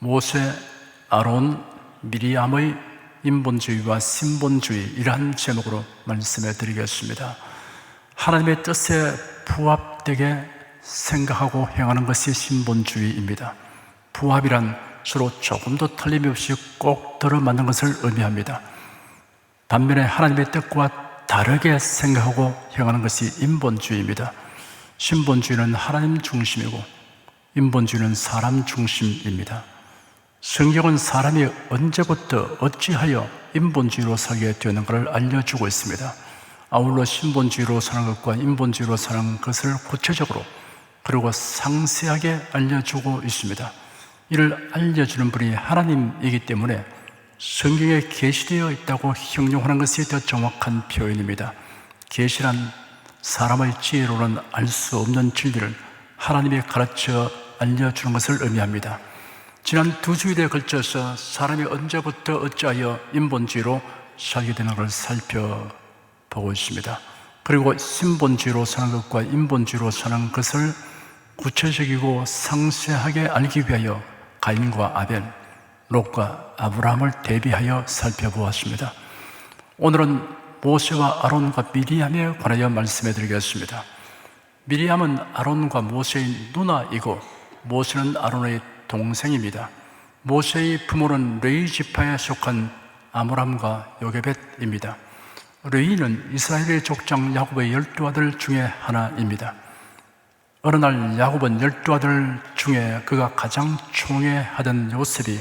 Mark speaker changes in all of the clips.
Speaker 1: 모세, 아론, 미리암의 인본주의와 신본주의, 이러한 제목으로 말씀해 드리겠습니다. 하나님의 뜻에 부합되게 생각하고 행하는 것이 신본주의입니다. 부합이란 서로 조금도 틀림없이 꼭 들어맞는 것을 의미합니다. 반면에 하나님의 뜻과 다르게 생각하고 행하는 것이 인본주의입니다. 신본주의는 하나님 중심이고 인본주의는 사람 중심입니다. 성경은 사람이 언제부터 어찌하여 인본주의로 살게 되었는가를 알려주고 있습니다. 아울러 신본주의로 사는 것과 인본주의로 사는 것을 구체적으로 그리고 상세하게 알려주고 있습니다. 이를 알려주는 분이 하나님이기 때문에 성경에 계시되어 있다고 형용하는 것이 더 정확한 표현입니다. 계시란 사람의 지혜로는 알 수 없는 진리를 하나님이 가르쳐 알려주는 것을 의미합니다. 지난 2주일에 걸쳐서 사람이 언제부터 어찌하여 인본주의로 살게 되는 것을 살펴보고 있습니다. 그리고 신본주의로 사는 것과 인본주의로 사는 것을 구체적이고 상세하게 알기 위하여 가인과 아벨, 롯과 아브라함을 대비하여 살펴보았습니다. 오늘은 모세와 아론과 미리암에 관하여 말씀해 드리겠습니다. 미리암은 아론과 모세의 누나이고 모세는 아론의 동생입니다. 모세의 부모는 레위 지파에 속한 아므람과 요게벳입니다. 레위는 이스라엘의 족장 야곱의 12아들 중에 하나입니다. 어느 날 야곱은 12아들 중에 그가 가장 총애하던 요셉이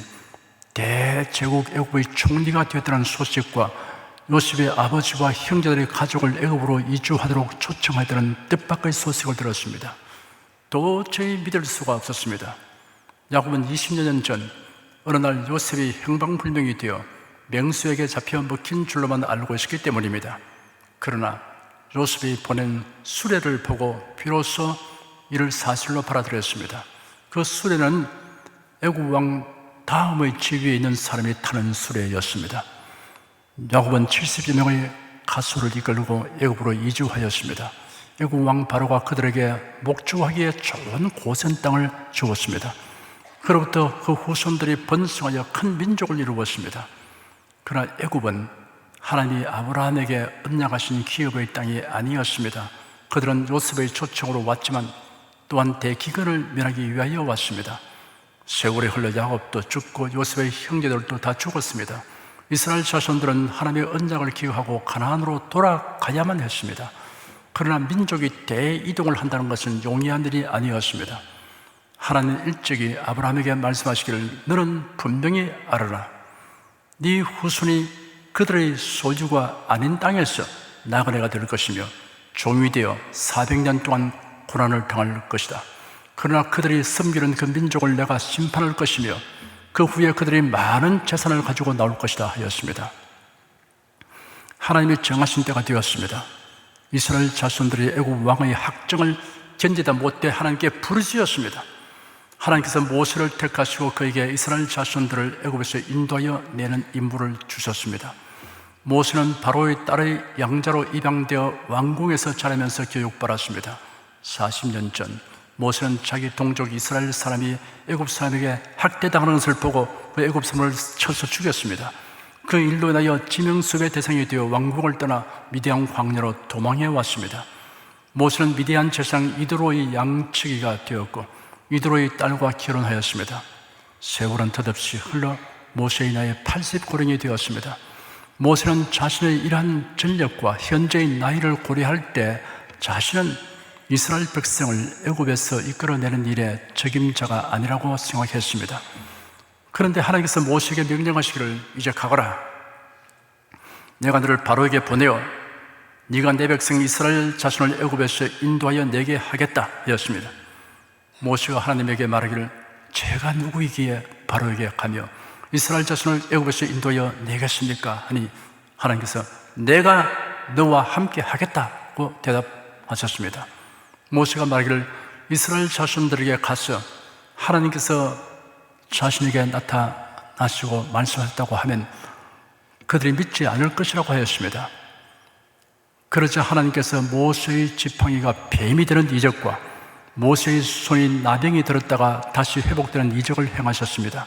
Speaker 1: 대제국 애굽의 총리가 되었다는 소식과 요셉의 아버지와 형제들의 가족을 애굽으로 이주하도록 초청하였다는 뜻밖의 소식을 들었습니다. 도저히 믿을 수가 없었습니다. 야곱은 20년 전 어느 날 요셉이 행방불명이 되어 맹수에게 잡혀 먹힌 줄로만 알고 있었기 때문입니다. 그러나 요셉이 보낸 수레를 보고 비로소 이를 사실로 받아들였습니다. 그 수레는 애굽 왕 다음의 지위에 있는 사람이 타는 수레였습니다. 야곱은 70여 명의 가수를 이끌고 애굽으로 이주하였습니다. 애굽 왕 바로가 그들에게 목주하기에 좋은 고센 땅을 주었습니다. 그로부터 그 후손들이 번성하여 큰 민족을 이루었습니다. 그러나 애굽은 하나님이 아브라함에게 언약하신 기업의 땅이 아니었습니다. 그들은 요셉의 초청으로 왔지만 또한 대기근을 면하기 위하여 왔습니다. 세월이 흘러 야곱도 죽고 요셉의 형제들도 다 죽었습니다. 이스라엘 자손들은 하나님의 언약을 기억하고 가나안으로 돌아가야만 했습니다. 그러나 민족이 대이동을 한다는 것은 용이한 일이 아니었습니다. 하나님 일찍이 아브라함에게 말씀하시기를 너는 분명히 알아라. 네 후손이 그들의 소유가 아닌 땅에서 나그네가 될 것이며 종이 되어 400년 동안 고난을 당할 것이다. 그러나 그들이 섬기는 그 민족을 내가 심판할 것이며 그 후에 그들이 많은 재산을 가지고 나올 것이다 하였습니다. 하나님이 정하신 때가 되었습니다. 이스라엘 자손들이 애굽 왕의 학정을 견디다 못해 하나님께 부르짖었습니다. 하나님께서 모세를 택하시고 그에게 이스라엘 자손들을 애굽에서 인도하여 내는 임무를 주셨습니다. 모세는 바로의 딸의 양자로 입양되어 왕궁에서 자라면서 교육받았습니다. 40년 전 모세는 자기 동족 이스라엘 사람이 애굽 사람에게 학대당하는 것을 보고 그 애굽 사람을 쳐서 죽였습니다. 그 일로 인하여 지명수배 대상이 되어 왕국을 떠나 미디안 광야로 도망해 왔습니다. 모세는 미디안 제사장 이드로의 양치기가 되었고 이드로의 딸과 결혼하였습니다. 세월은 덧없이 흘러 모세의 나이 80고령이 되었습니다. 모세는 자신의 이러한 전력과 현재의 나이를 고려할 때 자신은 이스라엘 백성을 애굽에서 이끌어내는 일에 책임자가 아니라고 생각했습니다. 그런데 하나님께서 모세에게 명령하시기를 이제 가거라. 내가 너를 바로에게 보내어 네가 내 백성 이스라엘 자손을 애굽에서 인도하여 내게 하겠다 하였습니다. 모세가 하나님에게 말하기를 제가 누구이기에 바로에게 가며 이스라엘 자손을 애굽에서 인도하여 내겠습니까? 하니 하나님께서 내가 너와 함께 하겠다고 대답하셨습니다. 모세가 말하기를 이스라엘 자손들에게 가서 하나님께서 자신에게 나타나시고 말씀하셨다고 하면 그들이 믿지 않을 것이라고 하였습니다. 그러자 하나님께서 모세의 지팡이가 뱀이 되는 이적과 모세의 손이 나병이 들었다가 다시 회복되는 이적을 행하셨습니다.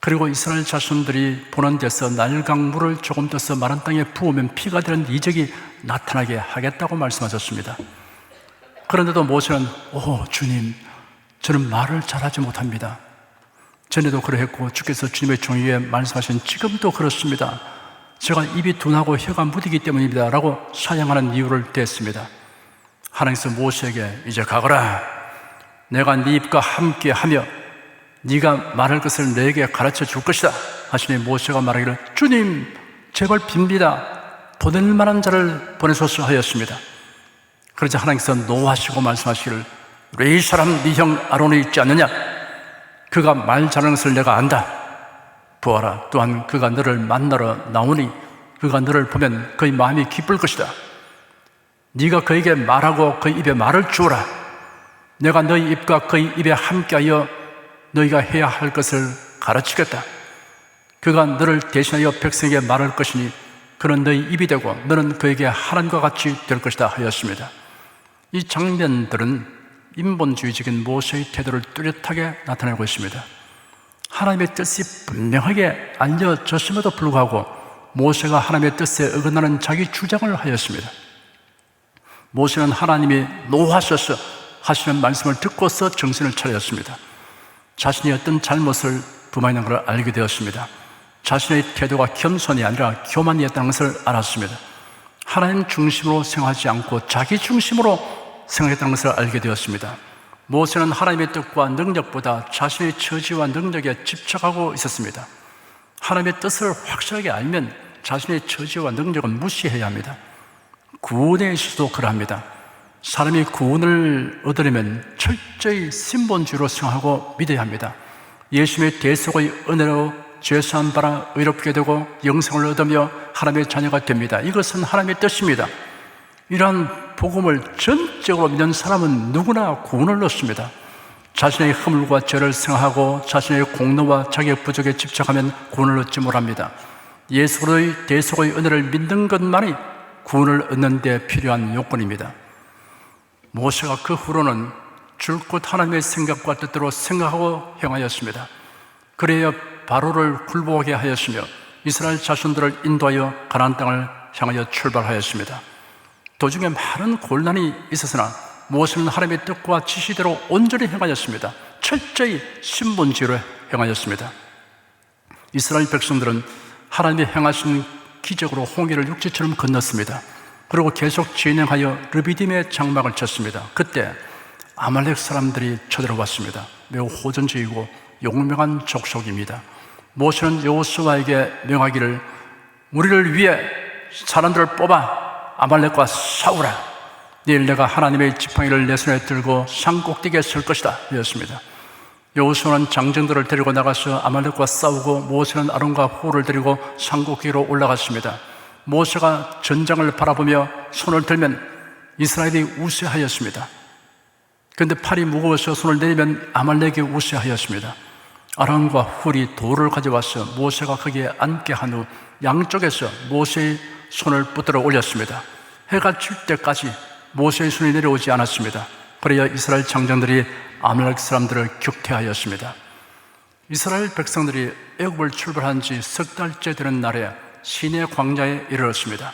Speaker 1: 그리고 이스라엘 자손들이 보는 데서 나일강 물을 조금 떠서 마른 땅에 부으면 피가 되는 이적이 나타나게 하겠다고 말씀하셨습니다. 그런데도 모세는 주님, 저는 말을 잘하지 못합니다. 전에도 그러했고 주께서 주님의 종이 위에 말씀하신 지금도 그렇습니다. 제가 입이 둔하고 혀가 무디기 때문입니다 라고 사양하는 이유를 댔습니다. 하나님께서 모세에게 이제 가거라. 내가 네 입과 함께 하며 네가 말할 것을 내게 가르쳐 줄 것이다 하시니 모세가 말하기를 주님 제발 빕니다. 보낼 만한 자를 보내소서 하였습니다. 그러자 하나님께서 노하시고 말씀하시기를 왜 이 사람 네 형 아론이 있지 않느냐? 그가 말 잘하는 것을 내가 안다. 보아라. 또한 그가 너를 만나러 나오니 그가 너를 보면 그의 마음이 기쁠 것이다. 네가 그에게 말하고 그의 입에 말을 주어라. 내가 너희 입과 그의 입에 함께하여 너희가 해야 할 것을 가르치겠다. 그가 너를 대신하여 백성에게 말할 것이니 그는 너희 입이 되고 너는 그에게 하나님과 같이 될 것이다 하였습니다. 이 장면들은 인본주의적인 모세의 태도를 뚜렷하게 나타내고 있습니다. 하나님의 뜻이 분명하게 알려졌음에도 불구하고 모세가 하나님의 뜻에 어긋나는 자기 주장을 하였습니다. 모세는 하나님이 노하셔서 하시는 말씀을 듣고서 정신을 차렸습니다. 자신이 어떤 잘못을 범하는 것을 알게 되었습니다. 자신의 태도가 겸손이 아니라 교만이었다는 것을 알았습니다. 하나님 중심으로 생각하지 않고 자기 중심으로 생각했다는 것을 알게 되었습니다. 모세는 하나님의 뜻과 능력보다 자신의 처지와 능력에 집착하고 있었습니다. 하나님의 뜻을 확실하게 알면 자신의 처지와 능력은 무시해야 합니다. 구원에 있어서도 그러합니다. 사람이 구원을 얻으려면 철저히 신본주의로 생각하고 믿어야 합니다. 예수님의 대속의 은혜로 죄사함 받아 의롭게 되고 영생을 얻으며 하나님의 자녀가 됩니다. 이것은 하나님의 뜻입니다. 이러한 복음을 전적으로 믿는 사람은 누구나 구원을 얻습니다. 자신의 허물과 죄를 생각하고 자신의 공로와 자기의 부족에 집착하면 구원을 얻지 못합니다. 예수의 대속의 은혜를 믿는 것만이 구원을 얻는 데 필요한 요건입니다. 모세가 그 후로는 줄곧 하나님의 생각과 뜻대로 생각하고 행하였습니다. 그래야 바로를 굴복하게 하였으며 이스라엘 자손들을 인도하여 가나안 땅을 향하여 출발하였습니다. 도중에 많은 곤란이 있었으나 모세는 하나님의 뜻과 지시대로 온전히 행하였습니다. 철저히 신본주의로 행하였습니다. 이스라엘 백성들은 하나님이 행하신 기적으로 홍해를 육지처럼 건넜습니다. 그리고 계속 진행하여 르비딤의 장막을 쳤습니다. 그때 아말렉 사람들이 쳐들어왔습니다. 매우 호전적이고 용맹한 족속입니다. 모세는 여호수아에게 명하기를 우리를 위해 사람들을 뽑아 아말렉과 싸우라. 내일 내가 하나님의 지팡이를 내 손에 들고 산 꼭대기에 설 것이다 하였습니다. 여호수아는 장정들을 데리고 나가서 아말렉과 싸우고 모세는 아론과 홀을 데리고 산 꼭대기로 올라갔습니다. 모세가 전장을 바라보며 손을 들면 이스라엘이 우세하였습니다. 그런데 팔이 무거워서 손을 내리면 아말렉이 우세하였습니다. 아론과 훌이 돌을 가져와서 모세가 거기에 앉게 한 후 양쪽에서 모세의 손을 붙들어 올렸습니다. 해가 질 때까지 모세의 손이 내려오지 않았습니다. 그래야 이스라엘 장정들이 아말렉 사람들을 격퇴하였습니다. 이스라엘 백성들이 애굽을 출발한 지 석 달째 되는 날에 시내 광야에 이르렀습니다.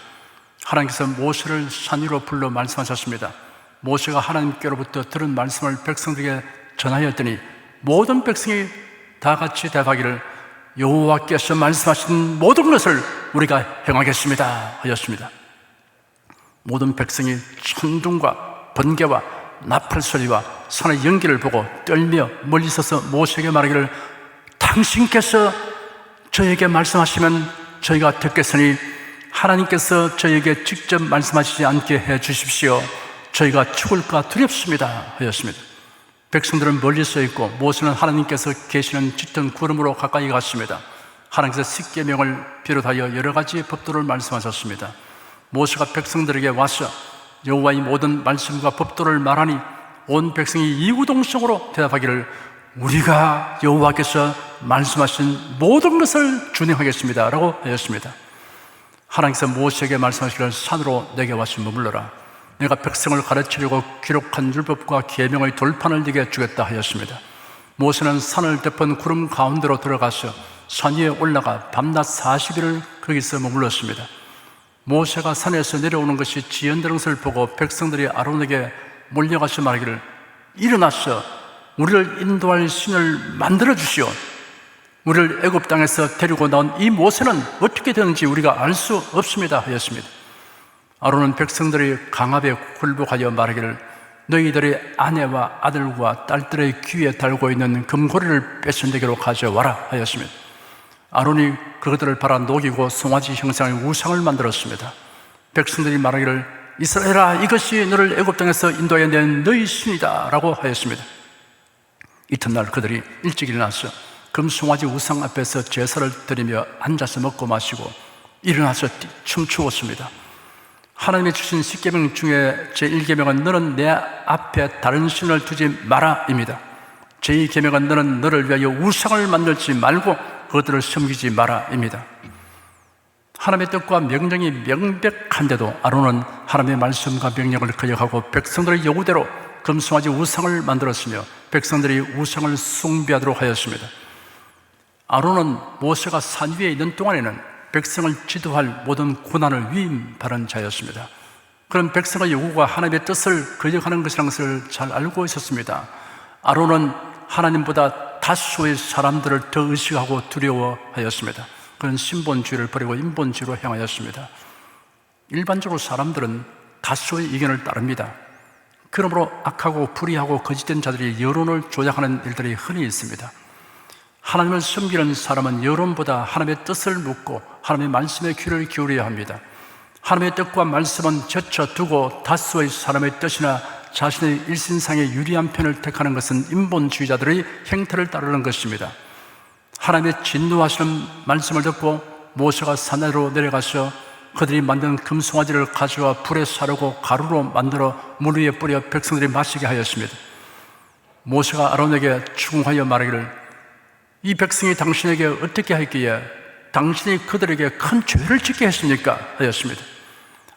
Speaker 1: 하나님께서 모세를 산 위로 불러 말씀하셨습니다. 모세가 하나님께로부터 들은 말씀을 백성들에게 전하였더니 모든 백성이 다 같이 대답하기를 여호와께서 말씀하신 모든 것을 우리가 행하겠습니다 하였습니다. 모든 백성이 천둥과 번개와 나팔 소리와 산의 연기를 보고 떨며 멀리 서서 모세에게 말하기를 당신께서 저에게 말씀하시면 저희가 듣겠으니 하나님께서 저에게 직접 말씀하시지 않게 해 주십시오. 저희가 죽을까 두렵습니다 하였습니다. 백성들은 멀리 서 있고 모세는 하나님께서 계시는 짙은 구름으로 가까이 갔습니다. 하나님께서 십계명을 비롯하여 여러 가지 법도를 말씀하셨습니다. 모세가 백성들에게 와서 여호와의 모든 말씀과 법도를 말하니 온 백성이 이구동성으로 대답하기를 우리가 여호와께서 말씀하신 모든 것을 준행하겠습니다 라고 하였습니다. 하나님께서 모세에게 말씀하시기를 산으로 내게 와서 머물러라. 내가 백성을 가르치려고 기록한 율법과 계명의 돌판을 네게 주겠다 하였습니다. 모세는 산을 덮은 구름 가운데로 들어가서 산 위에 올라가 밤낮 40일을 거기서 머물렀습니다. 모세가 산에서 내려오는 것이 지연되는 것을 보고 백성들이 아론에게 몰려가서 말하기를 일어나서 우리를 인도할 신을 만들어 주시오. 우리를 애굽 땅에서 데리고 나온 이 모세는 어떻게 되는지 우리가 알 수 없습니다 하였습니다. 아론은 백성들이 강압에 굴복하여 말하기를 너희들의 아내와 아들과 딸들의 귀에 달고 있는 금고리를 뺏어내기로 가져와라 하였습니다. 아론이 그것들을 팔아 녹이고 송아지 형상의 우상을 만들었습니다. 백성들이 말하기를 이스라엘아 이것이 너를 애굽 땅에서 인도해 낸 너희 신이다 라고 하였습니다. 이튿날 그들이 일찍 일어나서 금송아지 우상 앞에서 제사를 드리며 앉아서 먹고 마시고 일어나서 춤추었습니다. 하나님이 주신 10계명 중에 제1계명은 너는 내 앞에 다른 신을 두지 마라 입니다. 제2계명은 너는 너를 위하여 우상을 만들지 말고 그것들을 섬기지 마라 입니다. 하나님의 뜻과 명령이 명백한데도 아론은 하나님의 말씀과 명령을 거역하고 백성들의 요구대로 금송아지 우상을 만들었으며 백성들이 우상을 숭배하도록 하였습니다. 아론은 모세가 산 위에 있는 동안에는 백성을 지도할 모든 고난을 위임받은 자였습니다. 그런 백성의 요구가 하나님의 뜻을 거역하는 것이라는 것을 잘 알고 있었습니다. 아론은 하나님보다 다수의 사람들을 더 의식하고 두려워하였습니다. 그런 신본주의를 버리고 인본주의로 향하였습니다. 일반적으로 사람들은 다수의 의견을 따릅니다. 그러므로 악하고 불의하고 거짓된 자들이 여론을 조작하는 일들이 흔히 있습니다. 하나님을 섬기는 사람은 여론보다 하나님의 뜻을 묻고 하나님의 말씀에 귀를 기울여야 합니다. 하나님의 뜻과 말씀은 제쳐두고 다수의 사람의 뜻이나 자신의 일신상에 유리한 편을 택하는 것은 인본주의자들의 행태를 따르는 것입니다. 하나님의 진노하시는 말씀을 듣고 모세가 산 아래로 내려가서 그들이 만든 금송아지를 가져와 불에 사르고 가루로 만들어 물 위에 뿌려 백성들이 마시게 하였습니다. 모세가 아론에게 추궁하여 말하기를 이 백성이 당신에게 어떻게 하였기에 당신이 그들에게 큰 죄를 짓게 했습니까? 하였습니다.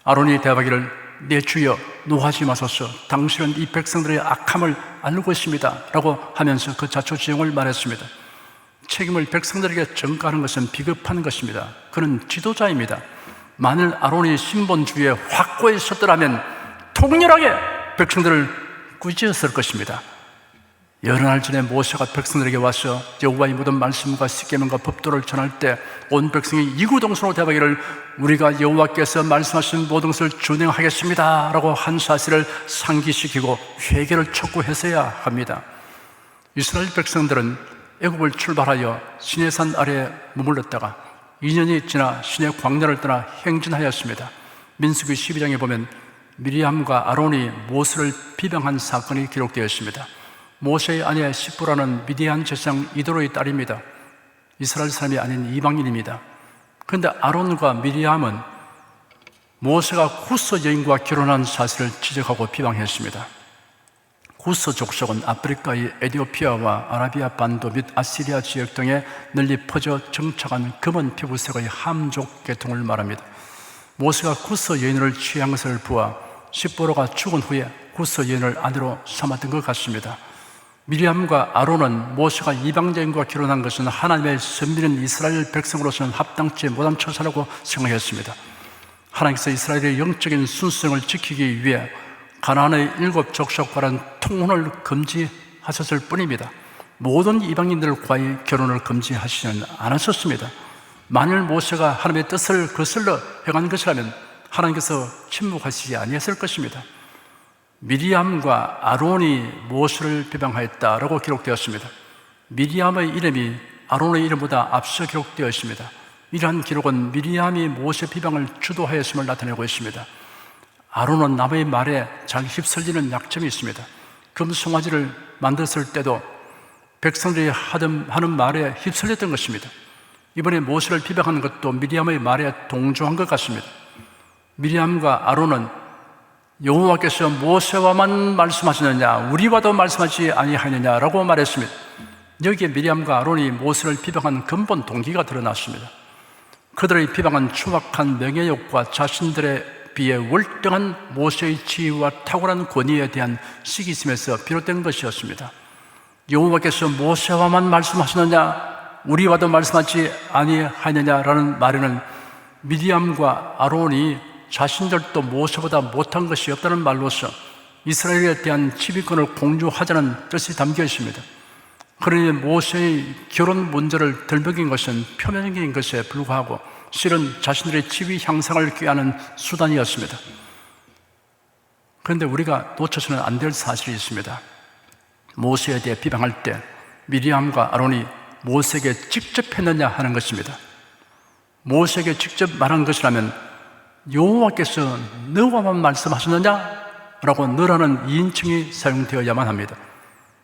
Speaker 1: 아론이 대답하기를 내 주여 노하지 마소서 당신은 이 백성들의 악함을 알고 있습니다 라고 하면서 그 자초지종을 말했습니다. 책임을 백성들에게 전가하는 것은 비겁한 것입니다. 그는 지도자입니다. 만일 아론이 신본주의에 확고히 섰더라면 통렬하게 백성들을 꾸짖었을 것입니다. 여러 날 전에 모세가 백성들에게 와서 여호와의 모든 말씀과 십계명과 법도를 전할 때 온 백성이 이구동성으로 대답하기를 우리가 여호와께서 말씀하신 모든 것을 준행하겠습니다 라고 한 사실을 상기시키고 회개를 촉구해서야 합니다. 이스라엘 백성들은 애굽을 출발하여 시내산 아래에 머물렀다가 2년이 지나 시내 광야를 떠나 행진하였습니다. 민수기 12장에 보면 미리암과 아론이 모세를 비방한 사건이 기록되어 있습니다. 모세의 아내 시프라는 미디안 제사장 이도로의 딸입니다. 이스라엘 사람이 아닌 이방인입니다. 그런데 아론과 미리암은 모세가 구스 여인과 결혼한 사실을 지적하고 비방했습니다. 구스 족속은 아프리카의 에티오피아와 아라비아 반도 및 아시리아 지역 등에 널리 퍼져 정착한 검은 피부색의 함족 계통을 말합니다. 모세가 구스 여인을 취한 것을 보아 시프라가 죽은 후에 구스 여인을 아내로 삼았던 것 같습니다. 미리암과 아론은 모세가 이방인과 결혼한 것은 하나님의 선민인 이스라엘 백성으로서는 합당치 못한 처사라고 생각했습니다. 하나님께서 이스라엘의 영적인 순수성을 지키기 위해 가나안의 7 족속과는 통혼을 금지하셨을 뿐입니다. 모든 이방인들과의 결혼을 금지하시지는 않으셨습니다. 만일 모세가 하나님의 뜻을 거슬러 행한 것이라면 하나님께서 침묵하시지 아니했을 것입니다. 미리암과 아론이 모세를 비방하였다라고 기록되었습니다. 미리암의 이름이 아론의 이름보다 앞서 기록되어 있습니다. 이러한 기록은 미리암이 모세 비방을 주도하였음을 나타내고 있습니다. 아론은 남의 말에 잘 휩쓸리는 약점이 있습니다. 금송아지를 만들었을 때도 백성들이 하는 말에 휩쓸렸던 것입니다. 이번에 모세를 비방하는 것도 미리암의 말에 동조한 것 같습니다. 미리암과 아론은 여호와께서 모세와만 말씀하시느냐 우리와도 말씀하지 아니하느냐라고 말했습니다. 여기에 미리암과 아론이 모세를 비방한 근본 동기가 드러났습니다. 그들의 비방은 추악한 명예욕과 자신들에 비해 월등한 모세의 지위와 탁월한 권위에 대한 시기심에서 비롯된 것이었습니다. 여호와께서 모세와만 말씀하시느냐 우리와도 말씀하지 아니하느냐라는 말에는 미디암과 아론이 자신들도 모세보다 못한 것이 없다는 말로서 이스라엘에 대한 지휘권을 공유하자는 뜻이 담겨 있습니다. 그러니 모세의 결혼 문제를 들먹인 것은 표면적인 것에 불과하고 실은 자신들의 지위 향상을 꾀하는 수단이었습니다. 그런데 우리가 놓쳐서는 안 될 사실이 있습니다. 모세에 대해 비방할 때 미리암과 아론이 모세에게 직접 했느냐 하는 것입니다. 모세에게 직접 말한 것이라면 여호와께서 너와만 말씀하셨느냐? 라고 너라는 2인칭이 사용되어야만 합니다.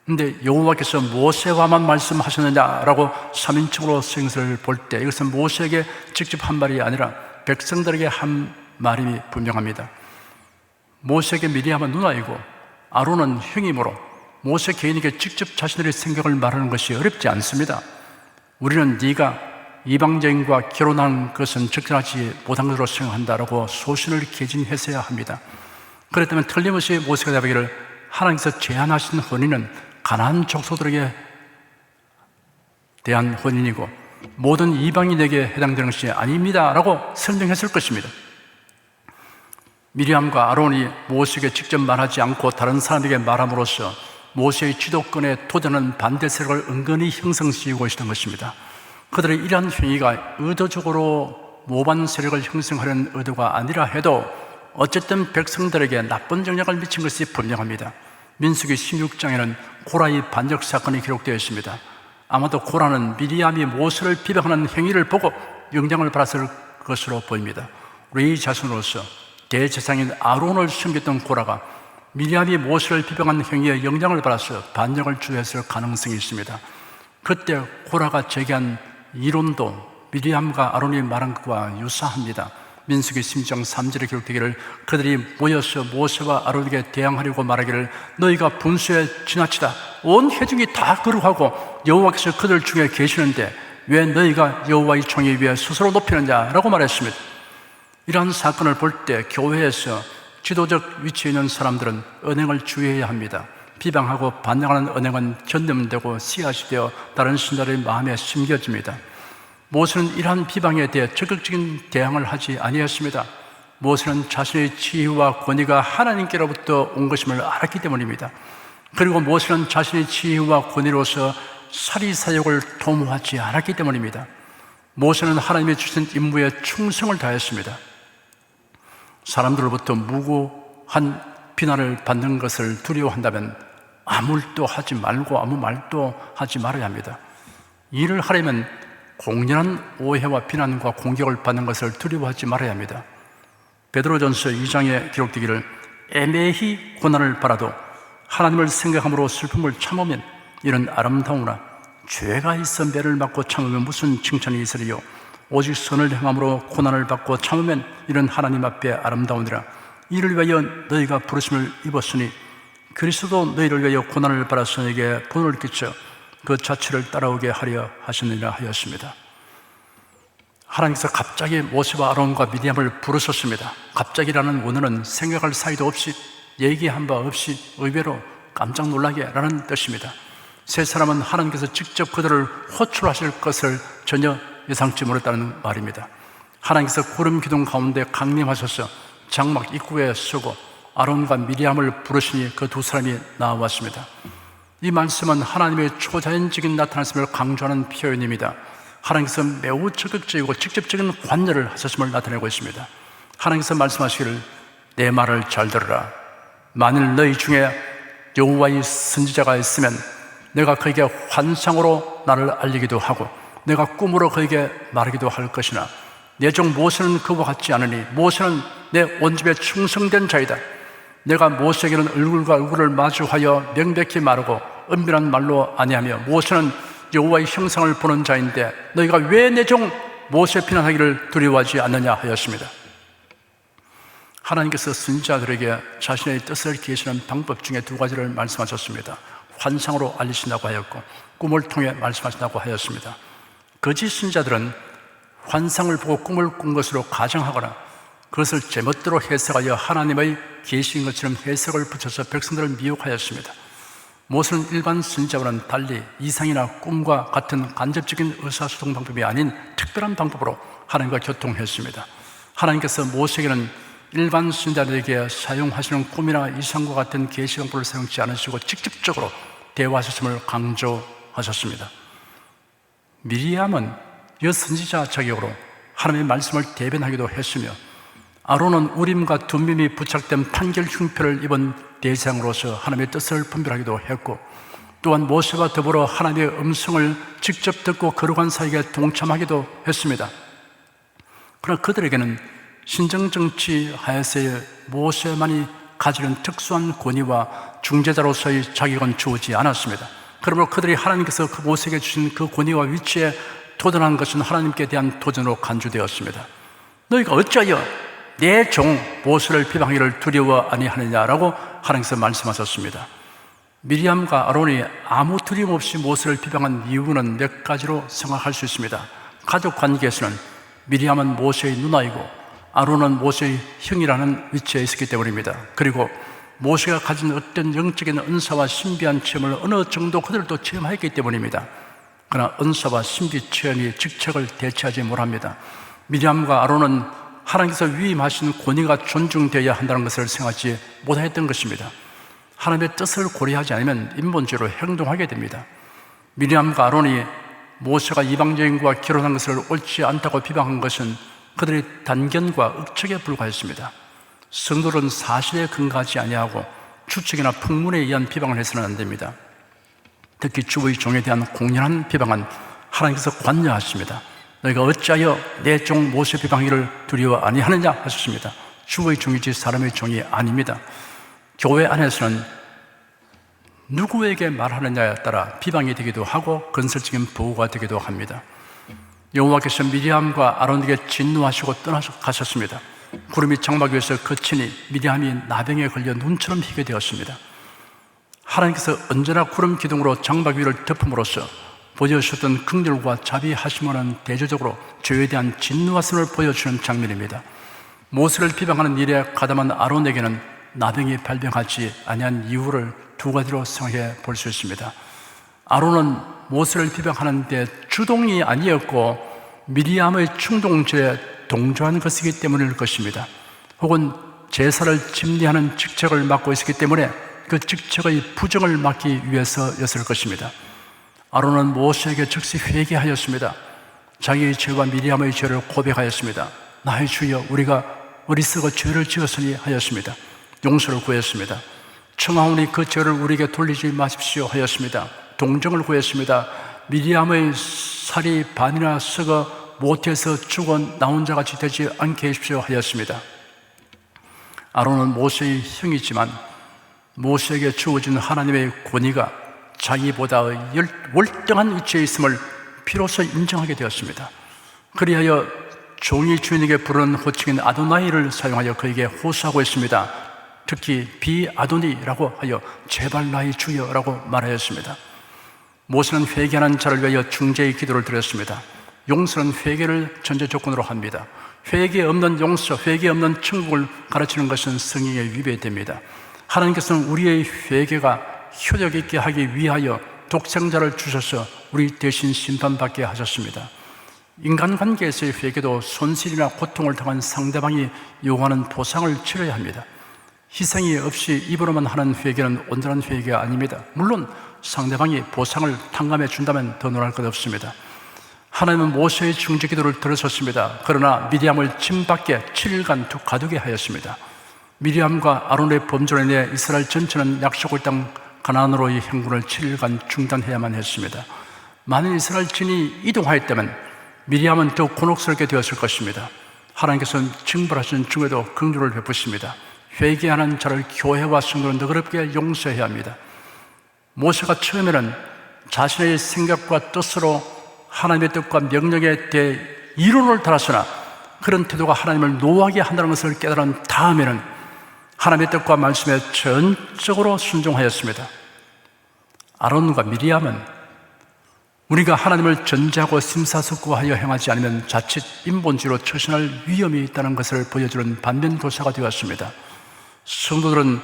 Speaker 1: 그런데 여호와께서 모세와만 말씀하셨느냐라고 3인칭으로 쓰임을 볼 때 이것은 모세에게 직접 한 말이 아니라 백성들에게 한 말임이 분명합니다. 모세에게 미리암은 누나이고 아론은 형이므로 모세 개인에게 직접 자신들의 생각을 말하는 것이 어렵지 않습니다. 우리는 네가 이방여인과 결혼한 것은 적절하지 못한 것으로 생각한다라고 소신을 개진했어야 합니다. 그렇다면 틀림없이 모세가 답하기를 하나님께서 제안하신婚姻은 가나안 족속들에게 대한婚姻이고 모든 이방인에게 해당되는 것이 아닙니다 라고 설명했을 것입니다. 미리암과 아론이 모세에게 직접 말하지 않고 다른 사람에게 말함으로써 모세의 지도권에 도전하는 반대 세력을 은근히 형성시키고 있었던 것입니다. 그들의 이러한 행위가 의도적으로 모반 세력을 형성하려는 의도가 아니라 해도 어쨌든 백성들에게 나쁜 영향을 미친 것이 분명합니다. 민수기 16장에는 고라의 반역 사건이 기록되어 있습니다. 아마도 고라는 미리암이 모세를 비방하는 행위를 보고 영향을 받았을 것으로 보입니다. 레위 자손으로서 대제사장인 아론을 섬겼던 고라가 미리암이 모세를 비방한 행위에 영향을 받아서 반역을 주도했을 가능성이 있습니다. 그때 고라가 제기한 이론도 미리암과 아론이 말한 것과 유사합니다. 민수기 16장 3절에 기록되기를 그들이 모여서 모세와 아론에게 대항하려고 말하기를 너희가 분수에 지나치다 온 회중이 다 거룩하고 여호와께서 그들 중에 계시는데 왜 너희가 여호와의 총회 위에 스스로 높이느냐라고 말했습니다. 이러한 사건을 볼 때 교회에서 지도적 위치에 있는 사람들은 언행을 주의해야 합니다. 비방하고 반항하는 언행은 견념되고 씨앗이 되어 다른 신자들의 마음에 심겨집니다. 모세는 이러한 비방에 대해 적극적인 대항을 하지 아니했습니다. 모세는 자신의 지위와 권위가 하나님께로부터 온 것임을 알았기 때문입니다. 그리고 모세는 자신의 지위와 권위로서 사리사욕을 도모하지 않았기 때문입니다. 모세는 하나님이 주신 임무에 충성을 다했습니다. 사람들로부터 무고한 비난을 받는 것을 두려워한다면 아무 일도 하지 말고 아무 말도 하지 말아야 합니다. 일을 하려면 공연한 오해와 비난과 공격을 받는 것을 두려워하지 말아야 합니다. 베드로전서 2장에 기록되기를 애매히 고난을 받아도 하나님을 생각함으로 슬픔을 참으면 이는 아름다우나 죄가 있어 매를 맞고 참으면 무슨 칭찬이 있으리요. 오직 선을 행함으로 고난을 받고 참으면 이는 하나님 앞에 아름다우니라. 이를 위하여 너희가 부르심을 입었으니 그리스도 너희를 위하여 고난을 받아서 너희에게 본을 끼쳐 그 자취를 따라오게 하려 하시느니라 하였습니다. 하나님께서 갑자기 모세와 아론과 미디암을 부르셨습니다. 갑자기라는 원어는 생각할 사이도 없이 얘기한 바 없이 의외로 깜짝 놀라게 라는 뜻입니다. 세 사람은 하나님께서 직접 그들을 호출하실 것을 전혀 예상치 못했다는 말입니다. 하나님께서 구름 기둥 가운데 강림하셔서 장막 입구에 서고 아론과 미리암을 부르시니 그 두 사람이 나왔습니다. 이 말씀은 하나님의 초자연적인 나타났음을 강조하는 표현입니다. 하나님께서 매우 적극적이고 직접적인 관여를 하셨음을 나타내고 있습니다. 하나님께서 말씀하시기를 내 말을 잘 들으라. 만일 너희 중에 여호와의 선지자가 있으면 내가 그에게 환상으로 나를 알리기도 하고 내가 꿈으로 그에게 말하기도 할 것이나 내 종 모세는 그와 같지 않으니 모세는 내 온 집에 충성된 자이다. 내가 모세에게는 얼굴과 얼굴을 마주하여 명백히 말하고 은밀한 말로 아니하며 모세는 여호와의 형상을 보는 자인데 너희가 왜 내 종 모세 비난하기를 두려워하지 않느냐 하였습니다. 하나님께서 선지자들에게 자신의 뜻을 계시는 방법 중에 두 가지를 말씀하셨습니다. 환상으로 알리신다고 하였고 꿈을 통해 말씀하신다고 하였습니다. 거짓 선지자들은 환상을 보고 꿈을 꾼 것으로 가정하거나 그것을 제멋대로 해석하여 하나님의 계시인 것처럼 해석을 붙여서 백성들을 미혹하였습니다. 모세는 일반 선지자와는 달리 이상이나 꿈과 같은 간접적인 의사소통 방법이 아닌 특별한 방법으로 하나님과 교통했습니다. 하나님께서 모세에게는 일반 선지자들에게 사용하시는 꿈이나 이상과 같은 계시 방법을 사용하지 않으시고 직접적으로 대화하셨음을 강조하셨습니다. 미리암은 여선지자 자격으로 하나님의 말씀을 대변하기도 했으며, 아론은 우림과 둠밈이 부착된 판결 흉표를 입은 대상으로서 하나님의 뜻을 분별하기도 했고, 또한 모세와 더불어 하나님의 음성을 직접 듣고 거룩한 사역에 동참하기도 했습니다. 그러나 그들에게는 신정정치 하에서의 모세만이 가지는 특수한 권위와 중재자로서의 자격은 주어지지 않았습니다. 그러므로 그들이 하나님께서 그 모세에게 주신 그 권위와 위치에 도전한 것은 하나님께 대한 도전으로 간주되었습니다. 너희가 어찌하여 내 종 모세를 비방하기를 두려워 아니하느냐라고 하나님께서 말씀하셨습니다. 미리암과 아론이 아무 두려움 없이 모세를 비방한 이유는 몇 가지로 생각할 수 있습니다. 가족 관계에서는 미리암은 모세의 누나이고 아론은 모세의 형이라는 위치에 있었기 때문입니다. 그리고 모세가 가진 어떤 영적인 은사와 신비한 체험을 어느 정도 그들도 체험했기 때문입니다. 그러나 은사와 신비 체험이 직책을 대체하지 못합니다. 미리암과 아론은 하나님께서 위임하신 권위가 존중되어야 한다는 것을 생각하지 못했던 것입니다. 하나님의 뜻을 고려하지 않으면 인본주의로 행동하게 됩니다. 미리암과 아론이 모세가 이방여인과 결혼한 것을 옳지 않다고 비방한 것은 그들의 단견과 억측에 불과했습니다. 성도는 사실에 근거하지 아니하고 추측이나 풍문에 의한 비방을 해서는 안 됩니다. 특히 주의 종에 대한 공연한 비방은 하나님께서 관여하십니다. 너희가 어찌하여 내 종 모세 비방하기를 두려워 아니하느냐 하셨습니다. 주의 종이지 사람의 종이 아닙니다. 교회 안에서는 누구에게 말하느냐에 따라 비방이 되기도 하고 건설적인 보호가 되기도 합니다. 여호와께서 미리암과 아론에게 진노하시고 떠나가셨습니다. 구름이 장막 위에서 그치니 미리암이 나병에 걸려 눈처럼 희게 되었습니다. 하나님께서 언제나 구름 기둥으로 장막 위를 덮음으로써 보여주셨던 긍휼과 자비하심은 대조적으로 죄에 대한 진노하심을 보여주는 장면입니다. 모세를 비방하는 일에 가담한 아론에게는 나병이 발병하지 아니한 이유를 두 가지로 생각해 볼 수 있습니다. 아론은 모세를 비방하는 데 주동이 아니었고 미리암의 충동죄에 동조한 것이기 때문일 것입니다. 혹은 제사를 집리하는 직책을 맡고 있었기 때문에 그 직책의 부정을 막기 위해서였을 것입니다. 아론은 모세에게 즉시 회개하였습니다. 자기의 죄와 미리암의 죄를 고백하였습니다. 나의 주여, 우리가 어리석어 죄를 지었으니 하였습니다. 용서를 구했습니다. 청하오니 그 죄를 우리에게 돌리지 마십시오 하였습니다. 동정을 구했습니다. 미리암의 살이 반이나 썩어 못해서 죽어 나온 자같이 되지 않게 해주십시오 하였습니다. 아론은 모세의 형이지만 모세에게 주어진 하나님의 권위가 자기보다 월등한 위치에 있음을 비로소 인정하게 되었습니다. 그리하여 종이 주인에게 부르는 호칭인 아도나이를 사용하여 그에게 호소하고 있습니다. 특히 비아도니라고 하여 제발 나의 주여라고 말하였습니다. 모세는 회개하는 자를 위하여 중재의 기도를 드렸습니다. 용서는 회개를 전제 조건으로 합니다. 회개 없는 용서, 회개 없는 천국을 가르치는 것은 성경에 위배됩니다. 하나님께서는 우리의 회개가 효력 있게 하기 위하여 독생자를 주셔서 우리 대신 심판받게 하셨습니다. 인간관계에서의 회개도 손실이나 고통을 당한 상대방이 요구하는 보상을 치러야 합니다. 희생이 없이 입으로만 하는 회개는 온전한 회개가 아닙니다. 물론 상대방이 보상을 탕감해 준다면 더 놀랄 것 없습니다. 하나님은 모세의 중재 기도를 들으셨습니다. 그러나 미리암을 진 밖에 7일간 가두게 하였습니다. 미리암과 아론의 범죄로 인해 이스라엘 전체는 약속의 땅 가나안으로의 행군을 7일간 중단해야만 했습니다. 만일 이스라엘 진이 이동하였다면 미리암은 더욱 곤혹스럽게 되었을 것입니다. 하나님께서는 징벌하신 중에도 긍휼을 베푸십니다. 회개하는 자를 교회와 성도는 너그럽게 용서해야 합니다. 모세가 처음에는 자신의 생각과 뜻으로 하나님의 뜻과 명령에 대해 이론을 달았으나 그런 태도가 하나님을 노하게 한다는 것을 깨달은 다음에는 하나님의 뜻과 말씀에 전적으로 순종하였습니다. 아론과 미리암은 우리가 하나님을 전제하고 심사숙고하여 행하지 않으면 자칫 인본주의로 처신할 위험이 있다는 것을 보여주는 반면교사가 되었습니다. 성도들은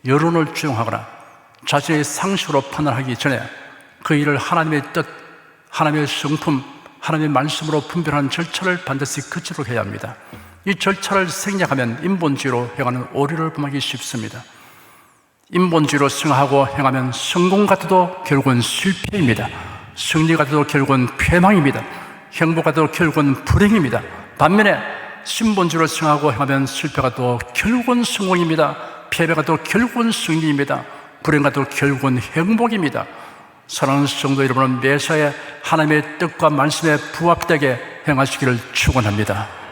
Speaker 1: 여론을 주장하거나 자신의 상식으로 판단하기 전에 그 일을 하나님의 뜻, 하나님의 성품, 하나님의 말씀으로 분별하는 절차를 반드시 거치도록 해야 합니다. 이 절차를 생략하면 인본주의로 행하는 오류를 범하기 쉽습니다. 인본주의로 생각하고 행하면 성공 같아도 결국은 실패입니다. 승리 같아도 결국은 패망입니다. 행복 같아도 결국은 불행입니다. 반면에 신본주의로 생각하고 행하면 실패가 또 결국은 성공입니다. 패배가 또 결국은 승리입니다. 불행가 또 결국은 행복입니다. 사랑하는 성도 여러분은 매사에 하나님의 뜻과 말씀에 부합되게 행하시기를 축원합니다.